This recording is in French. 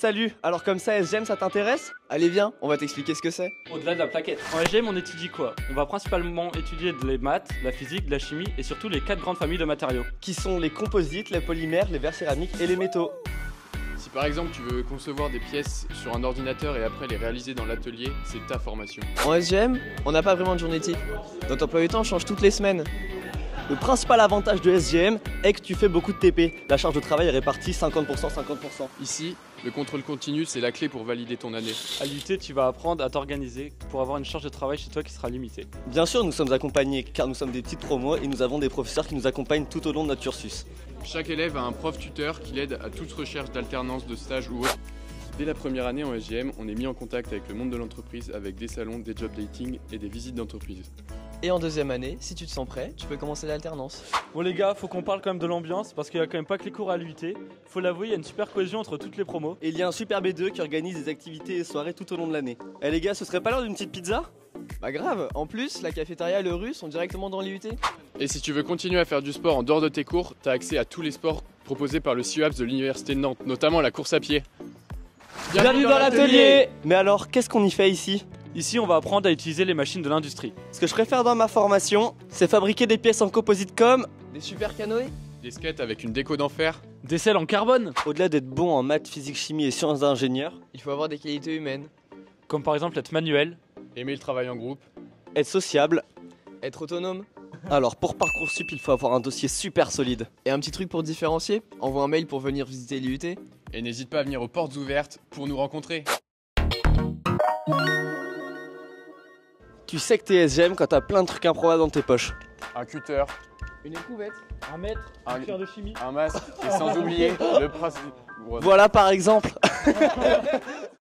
Salut, alors comme ça SGM ça t'intéresse? Allez viens, on va t'expliquer ce que c'est. Au-delà de la plaquette. En SGM, on étudie quoi? On va principalement étudier les maths, la physique, la chimie et surtout les 4 grandes familles de matériaux. Qui sont les composites, les polymères, les verres céramiques et les métaux. Si par exemple tu veux concevoir des pièces sur un ordinateur et après les réaliser dans l'atelier, c'est ta formation. En SGM, on n'a pas vraiment de journée type. Notre emploi du temps change toutes les semaines. Le principal avantage de SGM est que tu fais beaucoup de TP. La charge de travail est répartie 50%, 50%. Ici, le contrôle continu, c'est la clé pour valider ton année. À l'UT, tu vas apprendre à t'organiser pour avoir une charge de travail chez toi qui sera limitée. Bien sûr, nous sommes accompagnés car nous sommes des petites promos et nous avons des professeurs qui nous accompagnent tout au long de notre cursus. Chaque élève a un prof tuteur qui l'aide à toute recherche d'alternance, de stage ou autre. Dès la première année en SGM, on est mis en contact avec le monde de l'entreprise, avec des salons, des job dating et des visites d'entreprise. Et en deuxième année, si tu te sens prêt, tu peux commencer l'alternance. Bon les gars, faut qu'on parle quand même de l'ambiance parce qu'il y a quand même pas que les cours à l'UT. Faut l'avouer, il y a une super cohésion entre toutes les promos. Et il y a un super B2 qui organise des activités et soirées tout au long de l'année. Eh les gars, ce serait pas l'heure d'une petite pizza? Bah grave, en plus, la cafétéria et le rue sont directement dans l'IUT. Et si tu veux continuer à faire du sport en dehors de tes cours, tu as accès à tous les sports proposés par le CIUAPS de l'Université de Nantes, notamment la course à pied. Bienvenue dans l'atelier! Mais alors, qu'est-ce qu'on y fait ici? Ici, on va apprendre à utiliser les machines de l'industrie. Ce que je préfère dans ma formation, c'est fabriquer des pièces en composite comme Des super canoës. Des skates avec une déco d'enfer. Des selles en carbone, au-delà d'être bon en maths, physique, chimie et sciences d'ingénieur, Il faut avoir des qualités humaines. comme par exemple être manuel. Aimer le travail en groupe. être sociable. Être autonome. Alors pour Parcoursup, il faut avoir un dossier super solide. Et un petit truc pour différencier, envoie un mail pour venir visiter l'IUT. Et n'hésite pas à venir aux portes ouvertes pour nous rencontrer. Tu sais que t'es SGM quand t'as plein de trucs improbables dans tes poches. Un cutter, Une écouvette. Un mètre, un, de chimie. un masque et sans oublier le principe. Voilà par exemple.